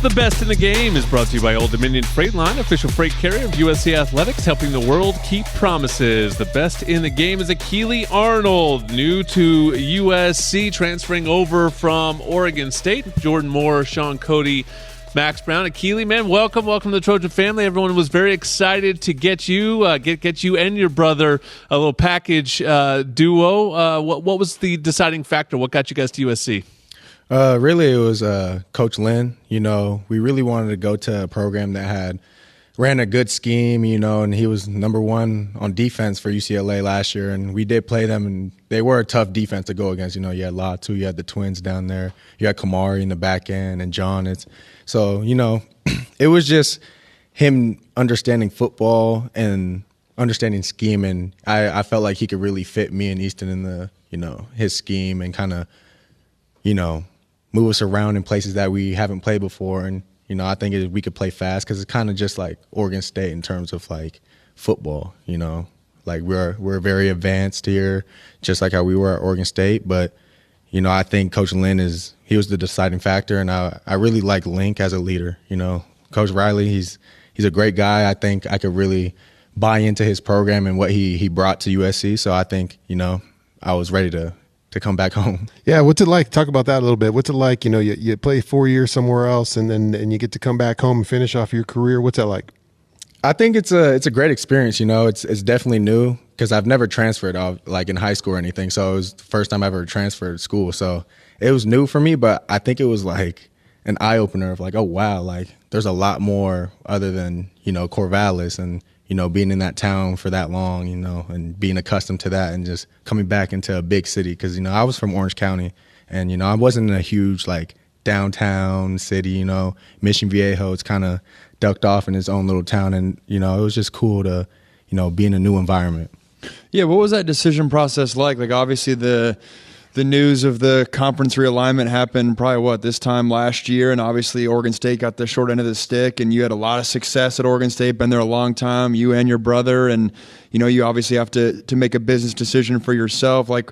The Best in the Game is brought to you by Old Dominion Freight Line, official freight carrier of USC Athletics, helping the world keep promises. The Best in the Game is Akili Arnold, new to USC, transferring over from Oregon State. Jordan Moore, Sean Cody, Max Brown. Akili, man, welcome to the Trojan family. Everyone was very excited to get you, get you and your brother a little package duo. What was the deciding factor? What got you guys to USC? Really, it was Coach Lynn. You know, we really wanted to go to a program that ran a good scheme, you know, and he was number one on defense for UCLA last year. And we did play them, and they were a tough defense to go against. You know, you had Latu, you had the twins down there, you had Kamari in the back end, and John. So, you know, it was just him understanding football and understanding scheme. And I felt like he could really fit me and Easton in his scheme and kind of, you know, move us around in places that we haven't played before. And, you know, I think we could play fast because it's kind of just like Oregon State in terms of like football, you know, like we're very advanced here, just like how we were at Oregon State. But, you know, I think Coach Lynn he was the deciding factor. And I really like Link as a leader. You know, Coach Riley, he's a great guy. I think I could really buy into his program and what he brought to USC. So I think, you know, I was ready to come back home. Yeah, what's it like? Talk about that a little bit. What's it like? You know, you play 4 years somewhere else, and you get to come back home and finish off your career. What's that like? I think it's a great experience. You know, it's definitely new because I've never transferred like in high school or anything. So it was the first time I ever transferred to school. So it was new for me, but I think it was like an eye opener of like, oh wow, like there's a lot more other than, you know, Corvallis and, you know, being in that town for that long, you know, and being accustomed to that and just coming back into a big city. Because, you know, I was from Orange County and, you know, I wasn't in a huge, like, downtown city, you know. Mission Viejo, it's kind of ducked off in its own little town. And, you know, it was just cool to, you know, be in a new environment. Yeah, what was that decision process like? Like, obviously, the news of the conference realignment happened probably, this time last year, and obviously Oregon State got the short end of the stick, and you had a lot of success at Oregon State, been there a long time, you and your brother, and, you know, you obviously have to make a business decision for yourself, like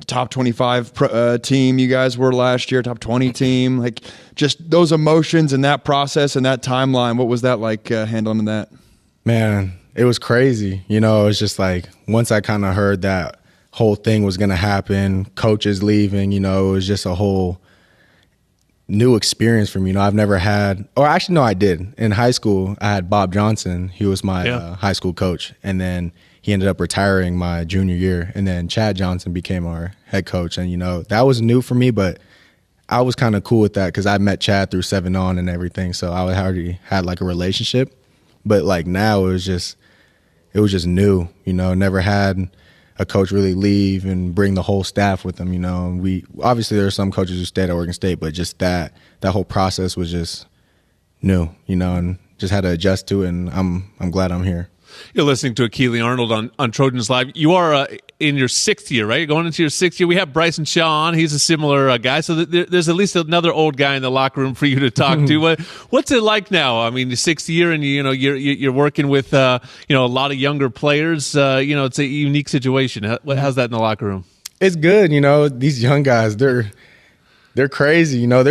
top 25 team you guys were last year, top 20 team, like just those emotions and that process and that timeline, what was that like handling that? Man, it was crazy. You know, it was just like once I kind of heard that whole thing was going to happen, coaches leaving, you know, it was just a whole new experience for me. You know, I've never had, or actually, no, I did. In high school, I had Bob Johnson. He was my high school coach. And then he ended up retiring my junior year. And then Chad Johnson became our head coach. And, you know, that was new for me, but I was kind of cool with that because I met Chad through 7-on and everything. So I already had like a relationship. But like now it was just new, you know, never had a coach really leave and bring the whole staff with them, you know. And we obviously there are some coaches who stayed at Oregon State, but just that whole process was just new, you know, and just had to adjust to it. And I'm glad I'm here. You're listening to Akili Arnold on Trojans Live. You are in your 6th year, right? You're going into your 6th year. We have Bryson Shaw on. He's a similar guy. So there's at least another old guy in the locker room for you to talk to. What's it like now? I mean, the 6th year, and you know you're working with you know, a lot of younger players. You know, it's a unique situation. How's that in the locker room? It's good. You know, these young guys, they're crazy. You know,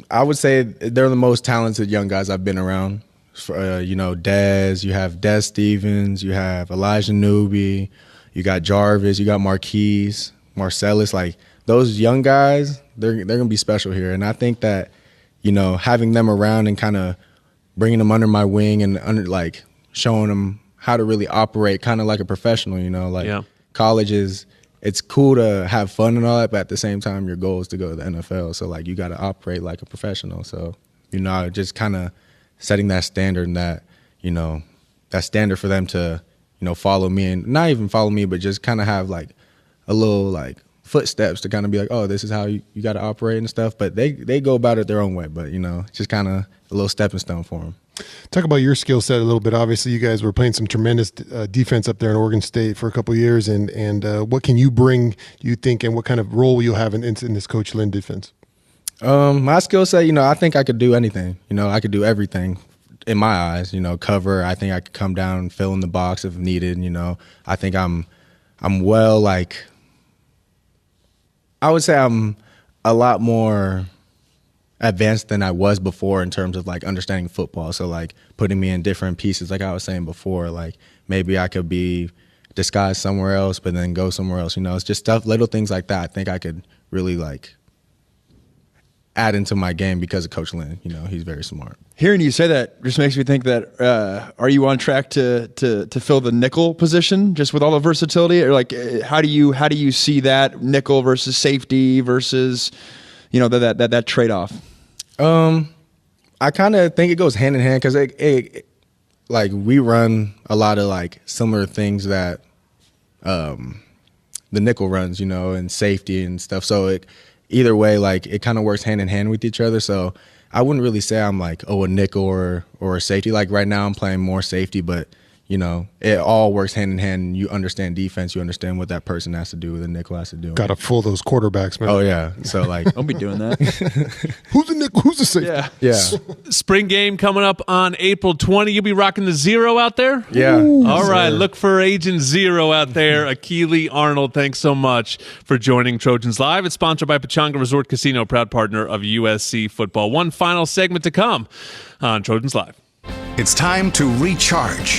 I would say they're the most talented young guys I've been around. You know, Dez, you have Dez Stevens, you have Elijah Newby, you got Jarvis, you got Marquise, Marcellus. Like those young guys, they're gonna be special here. And I think that, you know, having them around and kind of bringing them under my wing and like showing them how to really operate kind of like a professional, you know, like college it's cool to have fun and all that, but at the same time, your goal is to go to the NFL. So like you got to operate like a professional. So, you know, just kind of setting that standard and that, you know, that standard for them to, you know, follow me, and not even follow me, but just kind of have like a little like footsteps to kind of be like, oh, this is how you got to operate and stuff. But they go about it their own way, but, you know, just kind of a little stepping stone for them. Talk about your skill set a little bit. Obviously, you guys were playing some tremendous defense up there in Oregon State for a couple of years, and what can you bring, you think, and what kind of role will you have in this Coach Lynn defense? My skill set, you know, I think I could do anything. You know, I could do everything in my eyes. You know, cover. I think I could come down and fill in the box if needed. You know, I think I'm well, like, I would say I'm a lot more advanced than I was before in terms of like understanding football. So like putting me in different pieces, like I was saying before, like maybe I could be disguised somewhere else, but then go somewhere else. You know, it's just stuff, little things like that. I think I could really like add into my game because of Coach Lynn. You know, he's very smart. Hearing you say that just makes me think that are you on track to fill the nickel position just with all the versatility, or like how do you see that nickel versus safety versus that trade off? I kind of think it goes hand in hand because it like we run a lot of like similar things that the nickel runs, you know, and safety and stuff. So either way, like it kind of works hand in hand with each other. So I wouldn't really say I'm like, a nickel or a safety. Like right now I'm playing more safety, but you know, it all works hand in hand. You understand defense. You understand what that person has to do, the nickel has to do. Got to fool those quarterbacks, man. Oh, yeah. So, like. Don't be doing that. Who's the nickel? Who's the safety? Yeah. Spring game coming up on April 20. You'll be rocking the 0 out there? Yeah. All right. Look for Agent 0 out there. Akili Arnold, thanks so much for joining Trojans Live. It's sponsored by Pechanga Resort Casino, proud partner of USC football. One final segment to come on Trojans Live. It's time to recharge.